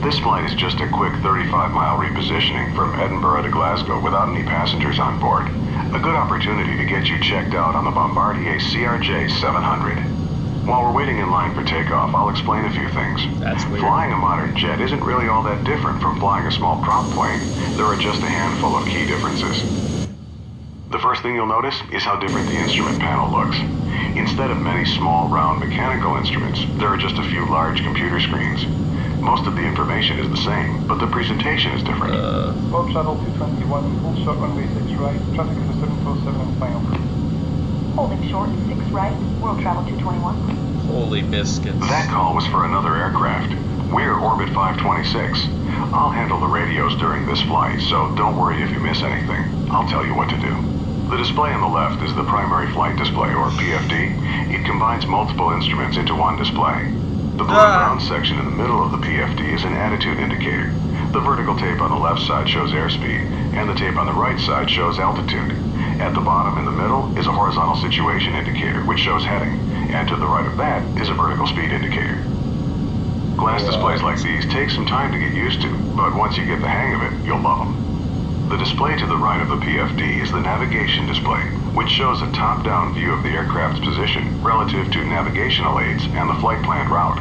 This flight is just a quick 35-mile repositioning from Edinburgh to Glasgow without any passengers on board. A good opportunity to get you checked out on the Bombardier CRJ 700. While we're waiting in line for takeoff, I'll explain a few things. That's weird. Flying a modern jet isn't really all that different from flying a small prop plane. There are just a handful of key differences. The first thing you'll notice is how different the instrument panel looks. Instead of many small, round mechanical instruments, there are just a few large computer screens. Most of the information is the same, but the presentation is different. Bob Travel 221, hold short runway 6 right, traffic is 747 and final. Holding short 6 right, world travel 221. Holy biscuits. That call was for another aircraft. We're Orbit 526. I'll handle the radios during this flight, so don't worry if you miss anything. I'll tell you what to do. The display on the left is the primary flight display, or PFD. It combines multiple instruments into one display. The blue and brown section in the middle of the PFD is an attitude indicator. The vertical tape on the left side shows airspeed, and the tape on the right side shows altitude. At the bottom in the middle is a horizontal situation indicator, which shows heading, and to the right of that is a vertical speed indicator. Glass displays like these take some time to get used to, but once you get the hang of it, you'll love them. The display to the right of the PFD is the navigation display, which shows a top-down view of the aircraft's position relative to navigational aids and the flight planned route.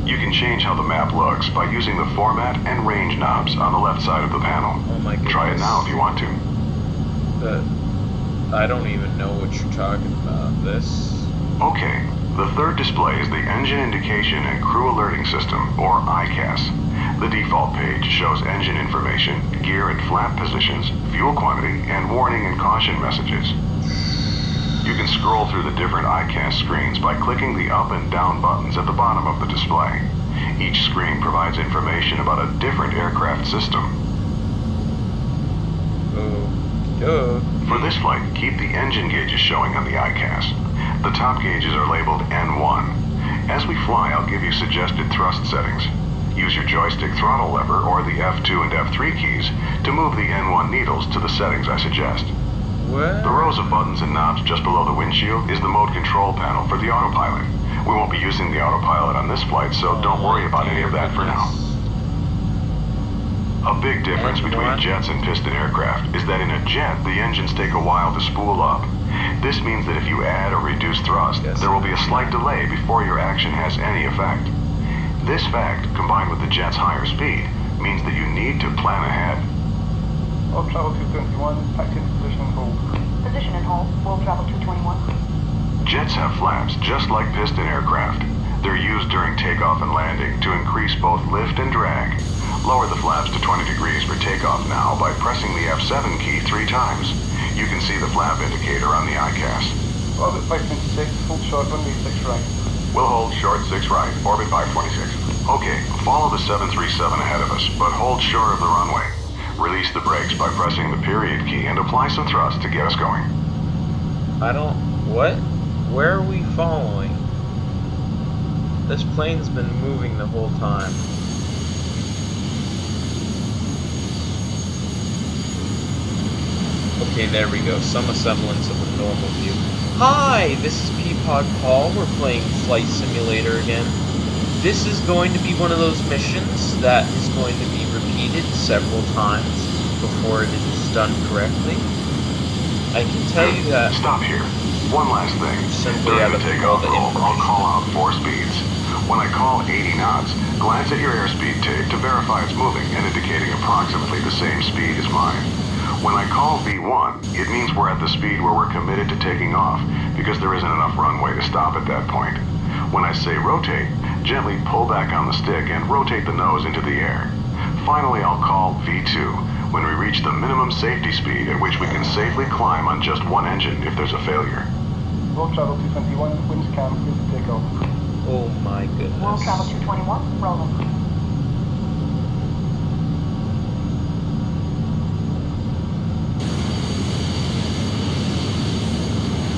You can change how the map looks by using the format and range knobs on the left side of the panel. Oh my goodness. Try it now if you want to. I don't even know what you're talking about. This? Okay, the third display is the Engine Indication and Crew Alerting System, or ICAS. The default page shows engine information, gear and flap positions, fuel quantity, and warning and caution messages. You can scroll through the different ICAS screens by clicking the up and down buttons at the bottom of the display. Each screen provides information about a different aircraft system. For this flight, keep the engine gauges showing on the ICAS. The top gauges are labeled N1. As we fly, I'll give you suggested thrust settings. Use your joystick throttle lever or the F2 and F3 keys to move the N1 needles to the settings I suggest. What? The rows of buttons and knobs just below the windshield is the mode control panel for the autopilot. We won't be using the autopilot on this flight, so don't worry about any of that for now. A big difference between jets and piston aircraft is that in a jet, the engines take a while to spool up. This means that if you add or reduce thrust, there will be a slight delay before your action has any effect. This fact, combined with the jet's higher speed, means that you need to plan ahead. Bob Travel 221, taxi into position and hold. Position and hold, world travel 221. Jets have flaps just like piston aircraft. They're used during takeoff and landing to increase both lift and drag. Lower the flaps to 20 degrees for takeoff now by pressing the F7 key 3 times. You can see the flap indicator on the ICAS. Orbit 526, hold short runway 6 right. We'll hold short 6 right, orbit 526. Okay, follow the 737 ahead of us, but hold short of the runway. Release the brakes by pressing the period key and apply some thrust to get us going. What? Where are we following? This plane's been moving the whole time. Okay, there we go. Some semblance of a normal view. Hi, this is PeaPodPaul. We're playing Flight Simulator again. This is going to be one of those missions that is going to be repeated several times before it is done correctly. I can tell you that... Stop here. One last thing. Simply During the takeoff roll, I'll call out 4 speeds. When I call 80 knots, glance at your airspeed tape to verify it's moving and indicating approximately the same speed as mine. When I call V1, it means we're at the speed where we're committed to taking off because there isn't enough runway to stop at that point. When I say rotate, gently pull back on the stick and rotate the nose into the air. Finally, I'll call V2 when we reach the minimum safety speed at which we can safely climb on just one engine if there's a failure. World Travel 221, winds calm, clear to take off. Oh my goodness. World travel 221, rolling.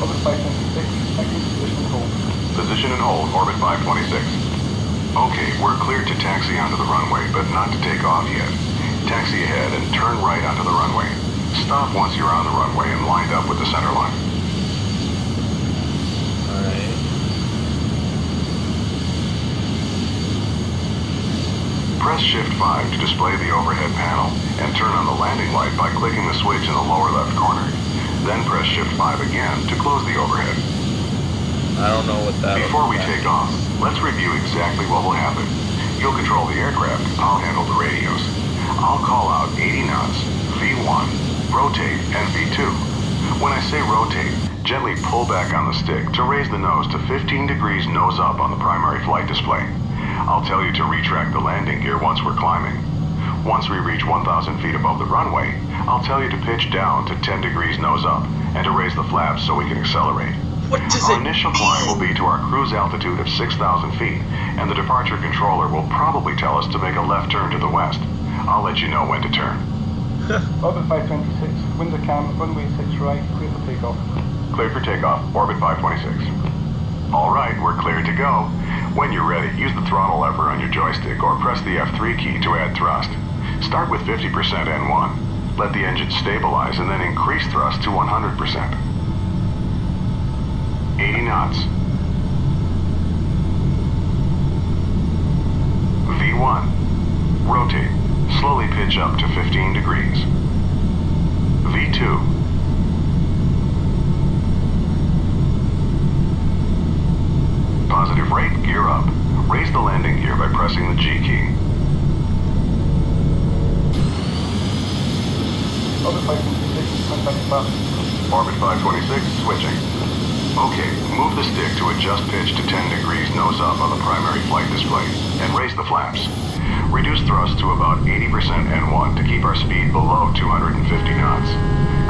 Orbit 526, taxi into position and hold. Position and hold, orbit 526. Okay, we're cleared to taxi onto the runway, but not to take off yet. Taxi ahead and turn right onto the runway. Stop once you're on the runway and lined up with the center line. Press Shift 5 to display the overhead panel and turn on the landing light by clicking the switch in the lower left corner. Then press Shift 5 again to close the overhead. I don't know what that is. Before we take off, let's review exactly what will happen. You'll control the aircraft, I'll handle the radios. I'll call out 80 knots, V1, rotate, and V2. When I say rotate, gently pull back on the stick to raise the nose to 15 degrees nose up on the primary flight display. I'll tell you to retract the landing gear once we're climbing. Once we reach 1,000 feet above the runway, I'll tell you to pitch down to 10 degrees nose up and to raise the flaps so we can accelerate. What does Our it initial mean? climb will be to our cruise altitude of 6,000 feet, and the departure controller will probably tell us to make a left turn to the west. I'll let you know when to turn. Orbit 526, window cam, runway 6 right, clear for takeoff. Cleared for takeoff, orbit 526. All right, we're cleared to go. When you're ready, use the throttle lever on your joystick or press the F3 key to add thrust. Start with 50% N1. Let the engine stabilize and then increase thrust to 100%. 80 knots. V1. Rotate. Slowly pitch up to 15 degrees. V2. Positive rate, gear up. Raise the landing gear by pressing the G key. Orbit 526, contact fast. Orbit 526, switching. Okay, move the stick to adjust pitch to 10 degrees nose up on the primary flight display, and raise the flaps. Reduce thrust to about 80% N1 to keep our speed below 250 knots.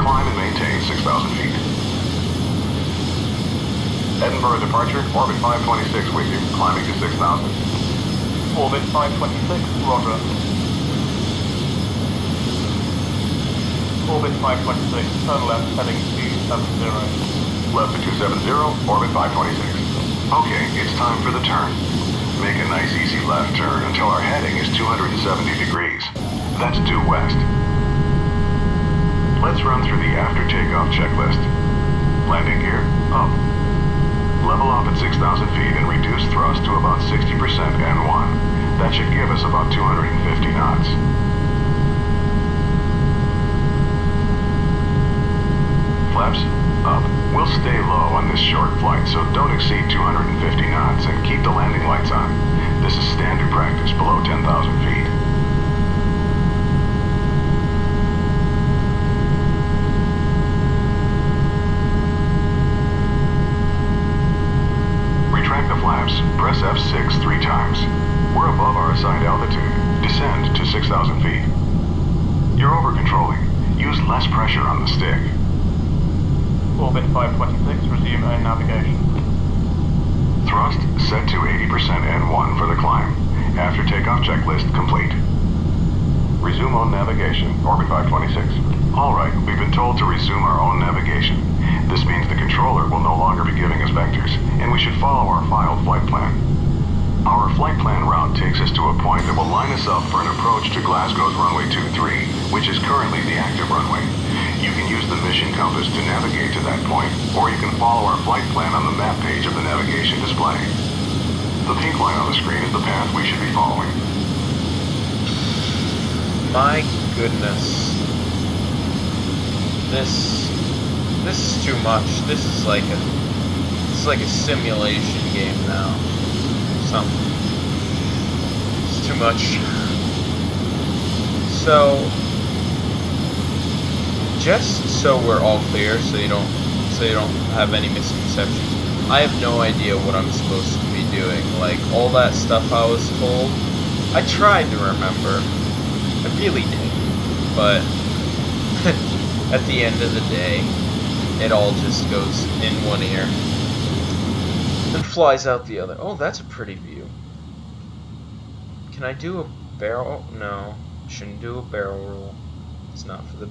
Climb and maintain 6,000 feet. Edinburgh departure, orbit 526 with you, climbing to 6,000. Orbit 526, roger. Orbit 526, turn left, heading 270. Left to 270, orbit 526. Okay, it's time for the turn. Make a nice easy left turn until our heading is 270 degrees. That's due west. Let's run through the after takeoff checklist. Landing gear, up. Level off at 6,000 feet and reduce thrust to about 60% N1. That should give us about 250 knots. Flaps, up. We'll stay low on this short flight, so don't exceed 250 knots and keep the landing lights on. This is standard practice below 10,000 feet. Retract the flaps. Press F6 3 times. We're above our assigned altitude. Descend to 6,000 feet. You're over-controlling. Use less pressure on the stick. Orbit 526, resume own navigation. Thrust set to 80% N1 for the climb. After takeoff checklist complete. Resume own navigation, orbit 526. All right, we've been told to resume our own navigation. This means the controller will no longer be giving us vectors, and we should follow our filed flight plan. Our flight plan route takes us to a point that will line us up for an approach to Glasgow's runway 23, which is currently the active runway. You can use the mission compass to navigate to that point, or you can follow our flight plan on the map page of the navigation display. The pink line on the screen is the path we should be following. My goodness. This is too much. This is like a simulation game now. Something. It's too much. So just so we're all clear, so you don't have any misconceptions. I have no idea what I'm supposed to be doing. Like all that stuff I was told, I tried to remember. I really did, but at the end of the day, it all just goes in one ear and flies out the other. Oh, that's a pretty view. Can I do a barrel? No, shouldn't do a barrel roll. It's not for the.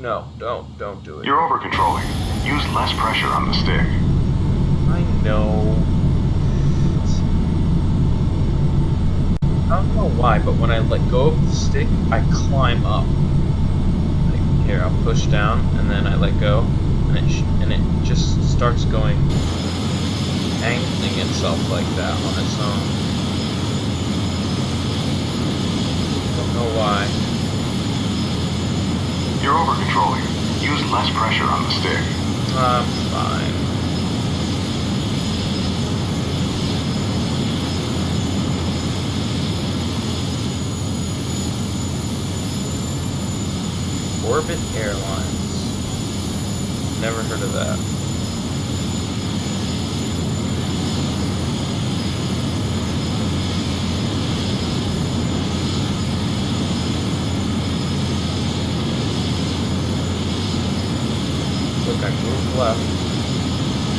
No, don't do it. You're over-controlling. Use less pressure on the stick. I know. I don't know why, but when I let go of the stick, I climb up. Like, here, I'll push down, and then I let go, and it just starts going, angling itself like that on its own. Don't know why. You're over-controlling. Use less pressure on the stick. I'm fine. Orbit Airlines. Never heard of that. Look, I move left.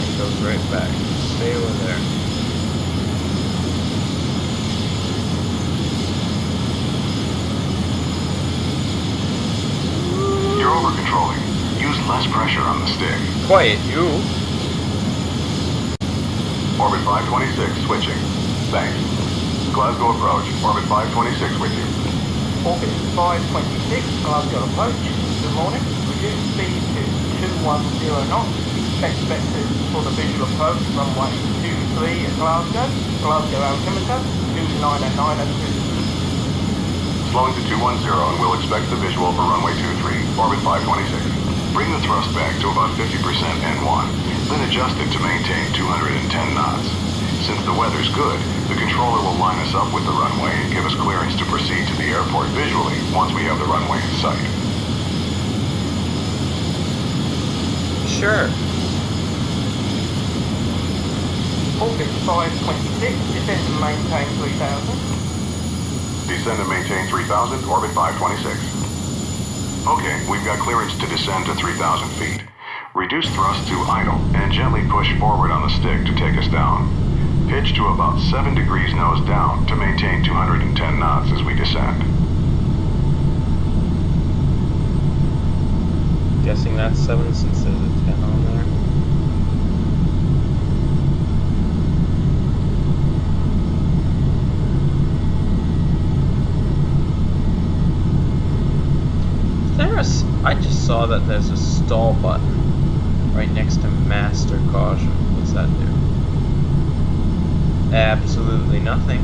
It goes right back. Stay over there. You're over-controlling. Use less pressure on the stick. Quiet, you. Orbit 526 switching. Thanks. Glasgow approach. Orbit 526 with you. Orbit 526, Glasgow approach. Good morning. Reduce speed to 210 knots. Expected for the visual approach, runway 23 at Glasgow. Glasgow altimeter 29902. Slowing to 210 and we'll expect the visual for runway 23, orbit 526. Bring the thrust back to about 50% N1, then adjust it to maintain 210 knots. Since the weather's good, the controller will line us up with the runway and give us clearance to proceed to the airport visually once we have the runway in sight. Sure. Orbit 526, descend and maintain 3000. Descend and maintain 3000, orbit 526. Okay, we've got clearance to descend to 3000 feet. Reduce thrust to idle and gently push forward on the stick to take us down. Pitch to about 7 degrees nose down to maintain 210 knots as we descend. Guessing that's 7 since there's a 10 on there. I just saw that there's a stall button right next to master caution. What's that do? Absolutely nothing.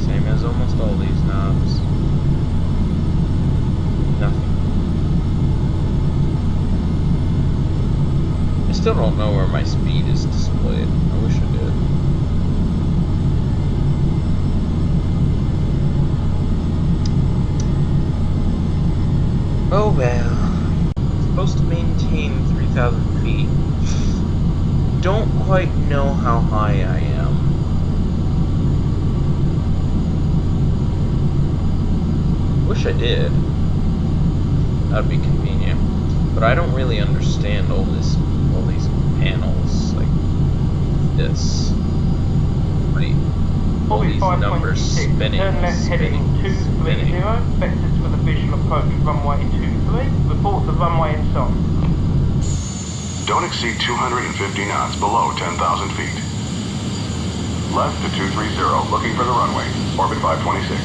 Same as almost all these knobs. Nothing. I still don't know where my speed is displayed. I wish I did. Oh well. I'm supposed to maintain 3,000 feet. Don't quite know how high I am. Wish I did. That'd be convenient. But I don't really understand all these panels like this. Like all these numbers spinning, Turn left heading 230, vectors for the visual approach runway 23. Report the runway in sight. Don't exceed 250 knots below 10,000 feet. Left to 230, looking for the runway, orbit 526.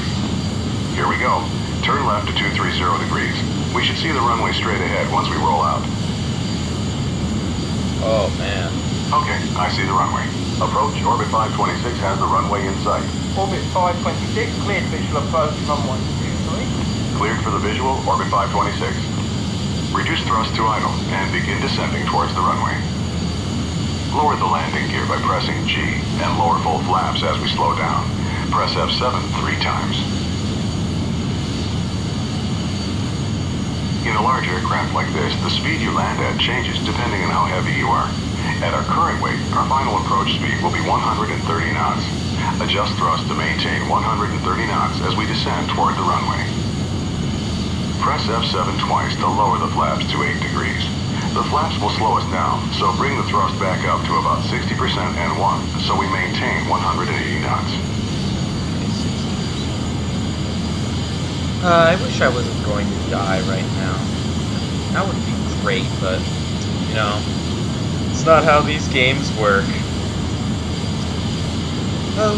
Here we go. Turn left to 230 degrees. We should see the runway straight ahead once we roll out. Oh man. Okay, I see the runway. Approach, orbit 526 has the runway in sight. Orbit 526, cleared visual approach runway 23. Cleared for the visual, orbit 526. Reduce thrust to idle and begin descending towards the runway. Lower the landing gear by pressing G and lower full flaps as we slow down. Press F7 3 times. In a large aircraft like this, the speed you land at changes depending on how heavy you are. At our current weight, our final approach speed will be 130 knots. Adjust thrust to maintain 130 knots as we descend toward the runway. Press F7 twice to lower the flaps to 8 degrees. The flaps will slow us down, so bring the thrust back up to about 60% N1, so we maintain 180 knots. I wish I wasn't going to die right now. That would be great, but, you know, it's not how these games work. Oh,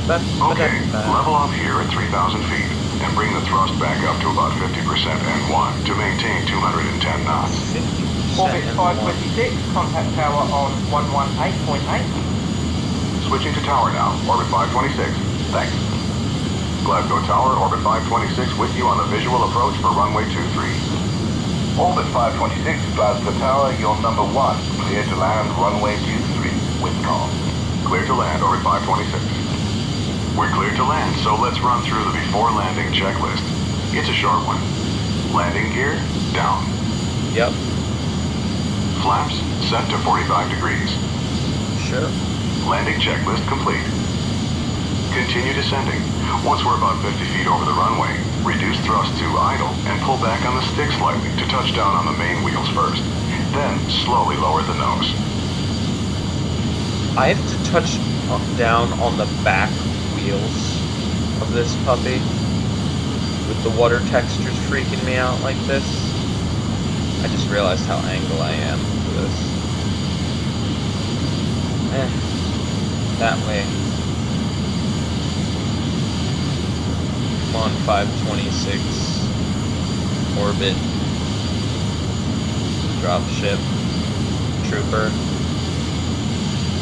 Okay, level off here at 3,000 feet, and bring the thrust back up to about 50% N1 to maintain 210 knots. 50% Orbit 526, contact tower on 118.8. Switching to tower now. Orbit 526. Thanks. Glasgow Tower, Orbit 526 with you on the visual approach for runway 23. Orbit 526, Glasgow Tower, you're number 1. Clear to land, runway 23. Windcom. Clear to land, Orbit 526. We're cleared to land, so let's run through the before landing checklist. It's a short one. Landing gear, down. Yep. Flaps, set to 45 degrees. Sure. Landing checklist complete. Continue descending. Once we're about 50 feet over the runway, reduce thrust to idle and pull back on the stick slightly to touch down on the main wheels first. Then slowly lower the nose. I have to touch down on the back wheels of this puppy with the water textures freaking me out like this. I just realized how angled I am for this. That way. Come on, 526 orbit dropship trooper.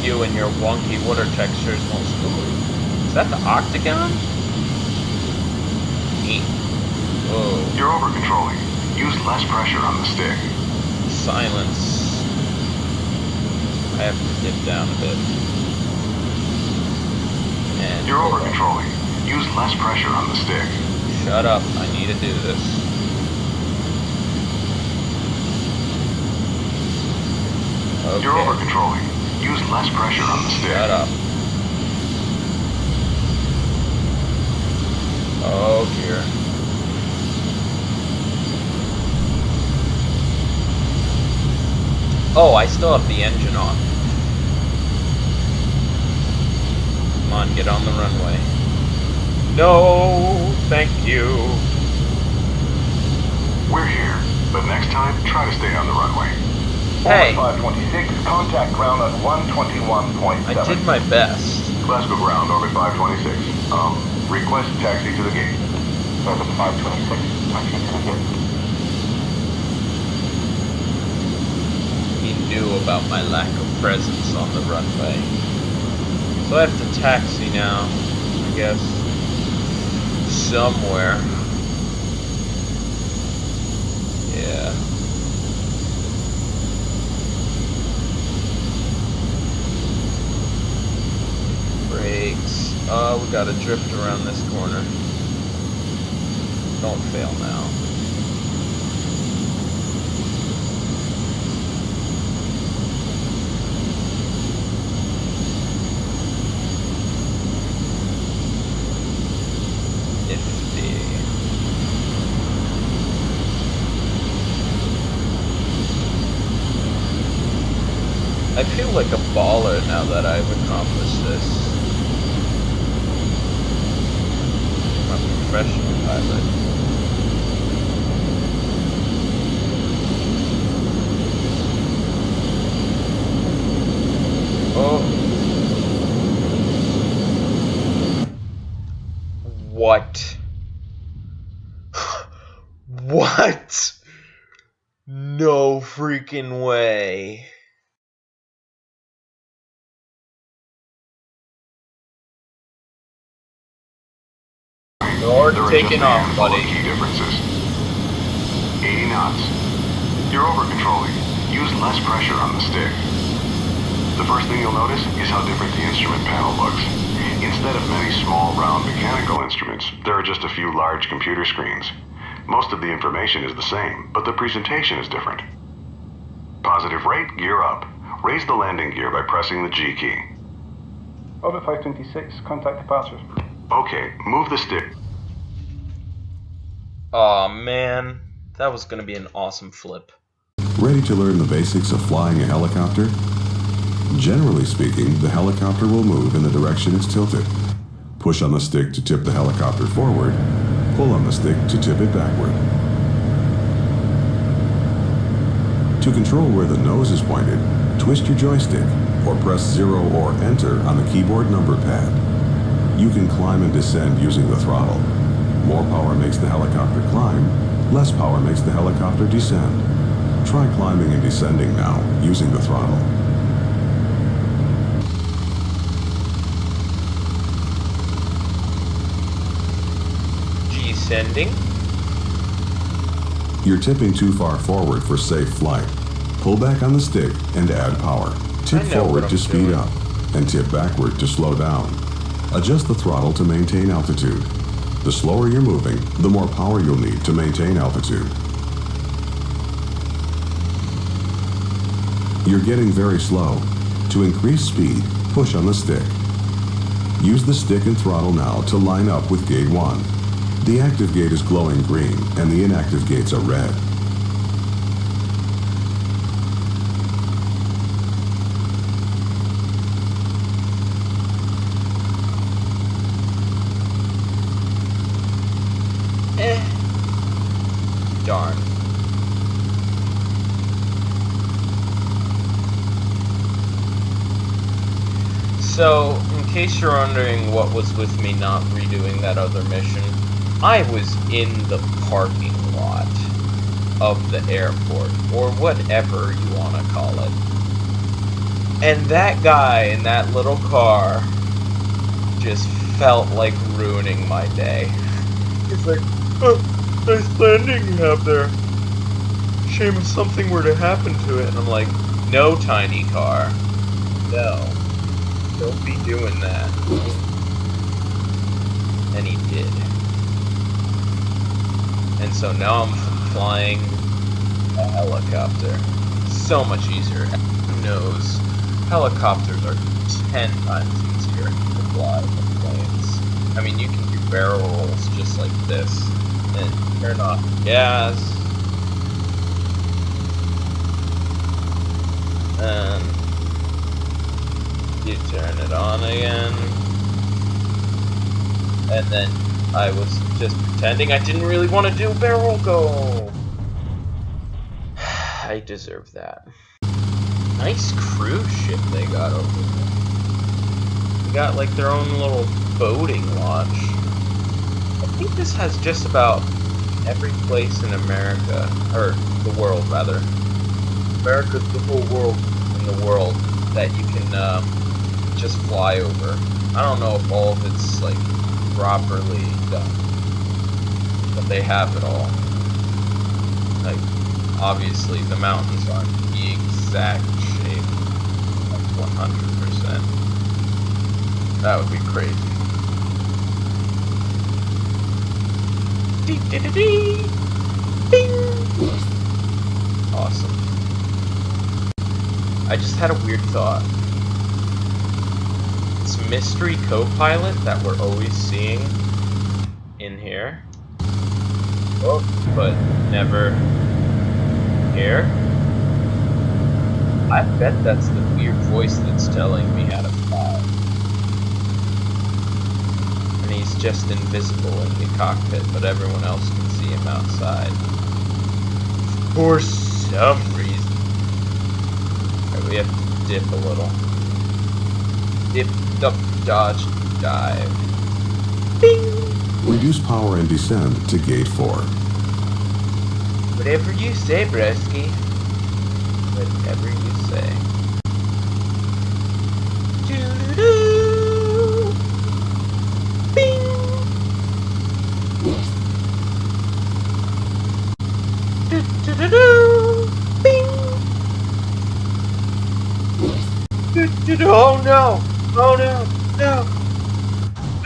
You and your wonky water textures won't smooth. Is that the octagon? Neat. Whoa. You're over controlling. Use less pressure on the stick. Silence. I have to dip down a bit. And You're over controlling. Use less pressure on the stick. Shut up. I need to do this. Okay. You're over controlling. Use less pressure on the stick. Shut up. Oh dear. Oh, I still have the engine on. Come on, get on the runway. No, thank you. We're here, but next time, try to stay on the runway. Hey, Orbit 526, contact ground at 121.7. I did my best. Glasgow ground, Orbit 526. Request taxi to the gate. Orbit 526, taxi to the gate. He knew about my lack of presence on the runway. So I have to taxi now, I guess. Somewhere. Yeah. Brakes. We gotta drift around this corner. Don't fail now. I feel like a baller now that I've accomplished this. I'm a professional pilot. Oh. What? What? No freaking way. You're taking off, buddy. Key differences. 80 knots. You're over controlling. Use less pressure on the stick. The first thing you'll notice is how different the instrument panel looks. Instead of many small, round mechanical instruments, there are just a few large computer screens. Most of the information is the same, but the presentation is different. Positive rate, gear up. Raise the landing gear by pressing the G key. Orbit 526, contact departures. Okay, move the stick. Aw, man. That was gonna be an awesome flip. Ready to learn the basics of flying a helicopter? Generally speaking, the helicopter will move in the direction it's tilted. Push on the stick to tip the helicopter forward. Pull on the stick to tip it backward. To control where the nose is pointed, twist your joystick or press 0 or Enter on the keyboard number pad. You can climb and descend using the throttle. More power makes the helicopter climb, less power makes the helicopter descend. Try climbing and descending now, using the throttle. descending. You're tipping too far forward for safe flight. Pull back on the stick and add power. Tip I know what forward I'm to speed doing. up, and tip backward to slow down. Adjust the throttle to maintain altitude. The slower you're moving, the more power you'll need to maintain altitude. You're getting very slow. To increase speed, push on the stick. Use the stick and throttle now to line up with gate 1. The active gate is glowing green, and the inactive gates are red. Darn. So, in case you're wondering what was with me not redoing that other mission, I was in the parking lot of the airport, or whatever you want to call it. And that guy in that little car just felt like ruining my day. He's like, oh, nice landing you have there. Shame if something were to happen to it. And I'm like, no, tiny car. No. Don't be doing that. And he did. And so now I'm flying a helicopter. So much easier. Who knows? Helicopters are 10 times easier to fly than planes. I mean, you can do barrel rolls just like this. And turn off the gas. And you turn it on again. And then I was just pretending I didn't really want to do barrel go. I deserve that. Nice cruise ship they got over there. They got like their own little boating launch. I think this has just about every place in America, or the world rather. America's the whole world in the world that you can just fly over. I don't know if all of it's like properly done, but they have it all. Like, obviously the mountains aren't the exact shape, like 100%. That would be crazy. Awesome. I just had a weird thought. This mystery co-pilot that we're always seeing in here. Oh, but never here. I bet that's the weird voice that's telling me how to fly. And he's just invisible in the cockpit, but everyone else can see him outside. For some reason. Alright, we have to dip a little. Dip, duck, dodge, dive. Bing! Reduce power and descend to gate 4. Whatever you say, broski. Whatever you say. Doo-doo-doo! Bing! Doo-doo-doo-doo! Bing! Doo-doo-doo! Oh no! Oh no! No!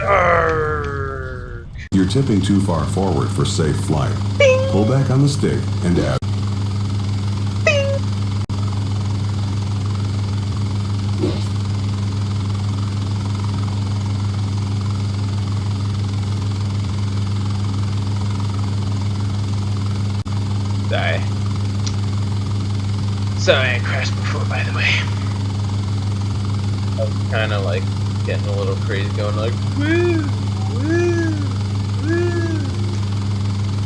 Arrgh. You're tipping too far forward for safe flight. Bing! Pull back on the stick and add. Sorry, I crashed before, by the way. I was kind of like getting a little crazy, going like, woo, woo, woo.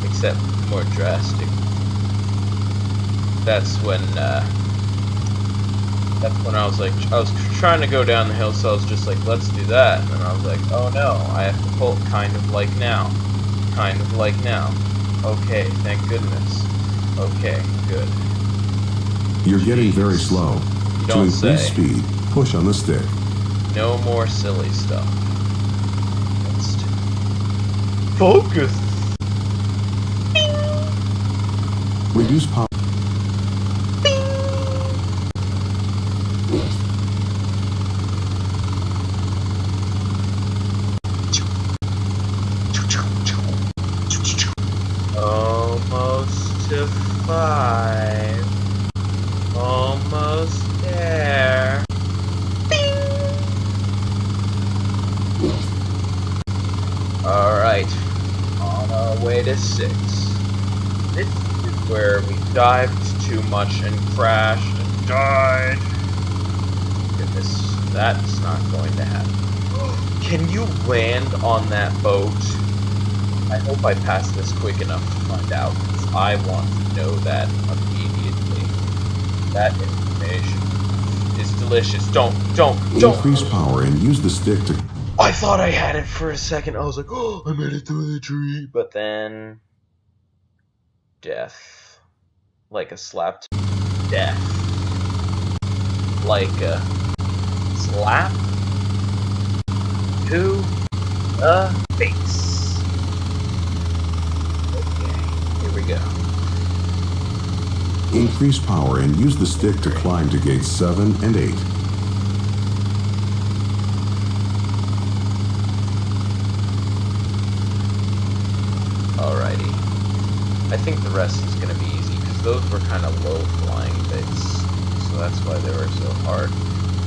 Except more drastic. That's when I was like, I was trying to go down the hill, so I was just like, let's do that. And then I was like, oh no, I have to pull kind of like now. Kind of like now. Okay, thank goodness. Okay, good. You're getting very slow. You To don't increase say. speed, push on the stick. No more silly stuff. Focus! Reduce power. Almost to 5. Almost there. Alright, on our way to 6. This is where we dived too much and crashed and died. Goodness, that's not going to happen. Can you land on that boat? I hope I pass this quick enough to find out, because I want to know that immediately. That information is delicious. Don't. Increase power and use the stick to... I thought I had it for a second. I was like, oh, I made it through the tree. But then... death. Like a slap to death. Like a slap to the face. Okay, here we go. Increase power and use the stick to climb to gates 7 and 8. Alrighty. I think the rest is going to be easy, because those were kind of low-flying bits. So that's why they were so hard.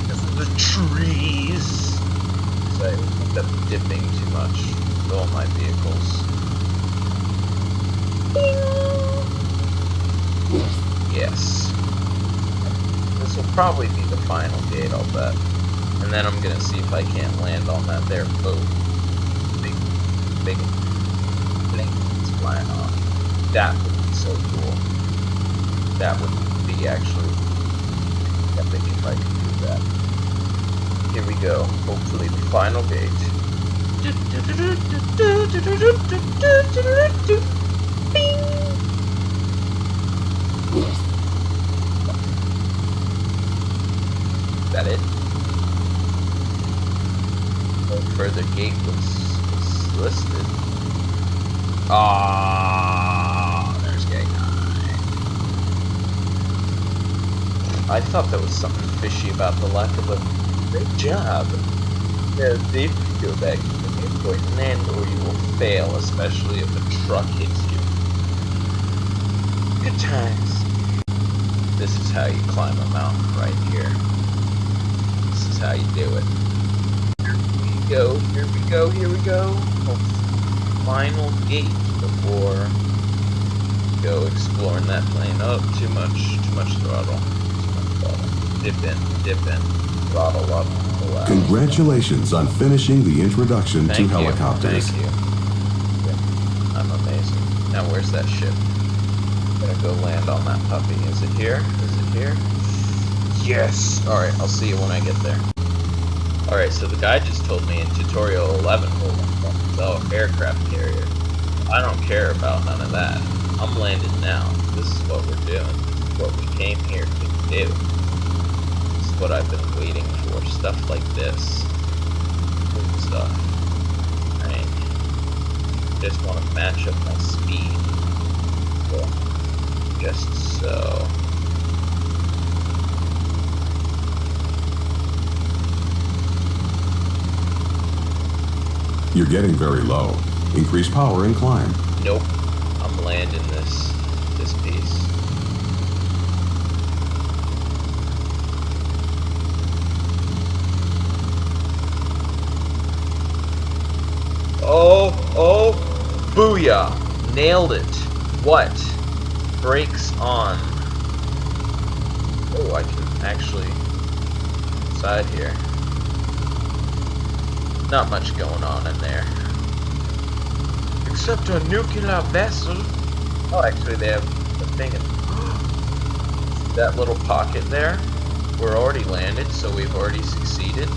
Because of the trees! Because I ended up dipping too much with all my vehicles. Yes. This will probably be the final gate, I'll bet. And then I'm going to see if I can't land on that there boat. Big planes flying off. That would be so cool. That would be actually epic if I could do that. Here we go. Hopefully the final gate. Is that it? No further gate was listed. Ah, there's gate 9. I thought there was something fishy about the lack of a great job. Yeah, if you go back to the airport and land, or you will fail, especially if a truck hits you. Good times. This is how you climb a mountain right here. This is how you do it. Here we go, here we go, here we go. Final gate before go exploring that plane. Oh, too much throttle. Dip in, throttle up. Allow. Congratulations on finishing the introduction to helicopters. Thank you. Yeah, I'm amazing. Now where's that ship? I'm gonna go land on that puppy. Is it here? Is it here? Yes! Alright, I'll see you when I get there. Alright, so the guy just told me in tutorial 11 the aircraft carrier. I don't care about none of that. I'm landed now. This is what we're doing. This is what we came here to do. This is what I've been waiting for. Stuff like this. Good stuff. Right. Just want to match up my speed. So, just so. You're getting very low. Increase power and climb. Nope. I'm landing this piece. Oh, booyah. Nailed it. What? Brakes on. Oh, I can actually side here. Not much going on in there. Except a nuclear vessel. Oh, actually they have a thing in that little pocket there. We're already landed, so we've already succeeded.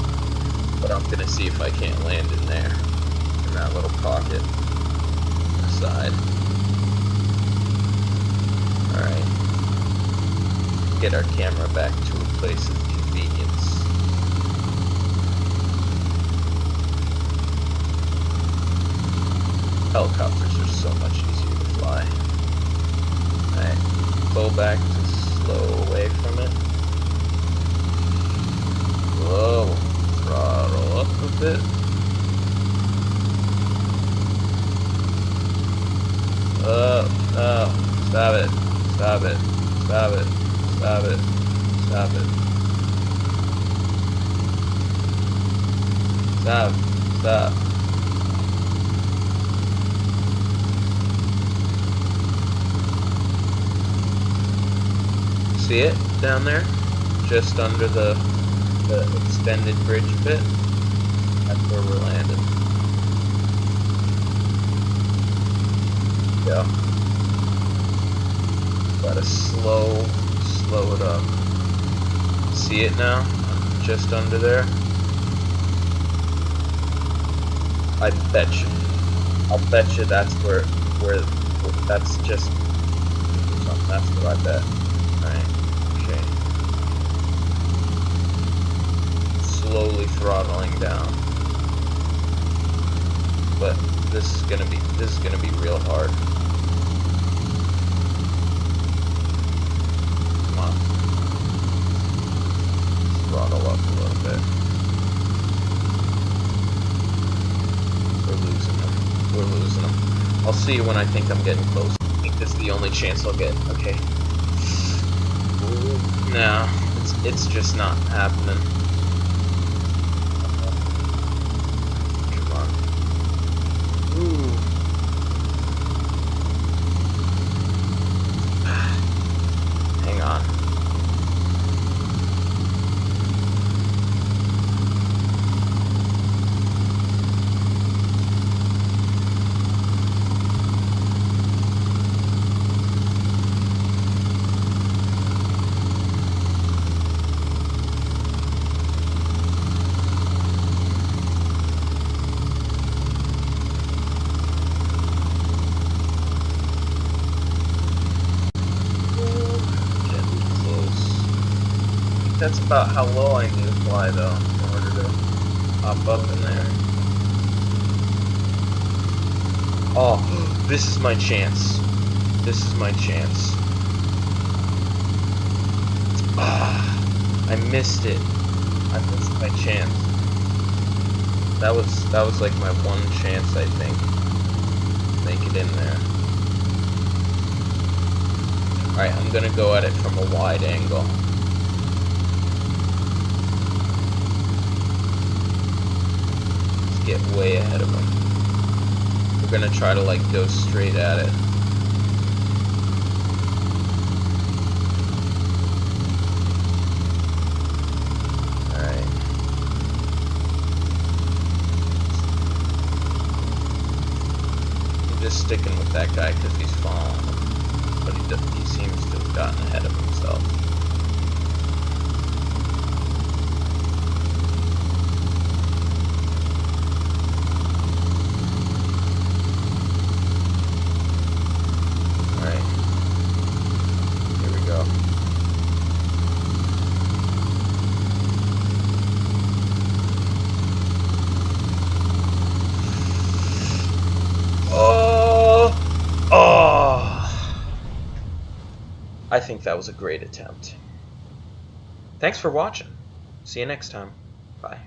But I'm gonna see if I can't land in there. In that little pocket. On the side. Alright. Get our camera back to a place of convenience. Helicopters are so much easier to fly. Alright. it. No. Stop it. Stop it. Stop it. Stop it. Stop it. Stop. Stop. See it down there? Just under the extended bridge bit? That's where we're landing. Yeah. Gotta slow it up. See it now? Just under there? I bet you. I'll bet you that's where that's just something. That's what I bet. Alright. Okay. Slowly throttling down. But this is gonna be real hard. Come on. Throttle up a little bit. We're losing them. I'll see you when I think I'm getting close. I think this is the only chance I'll get. Okay. No, it's just not happening. Come on. Ooh. Hang on. That's about how low I need to fly, though, in order to hop up in there. Oh, this is my chance. This is my chance. Ah, I missed it. I missed my chance. That was like my one chance, I think. Make it in there. Alright, I'm gonna go at it from a wide angle. Get way ahead of him. We're gonna try to like go straight at it. Alright. I'm just sticking with that guy because he's following him. But he seems to have gotten ahead of himself. I think that was a great attempt. Thanks for watching. See you next time. Bye.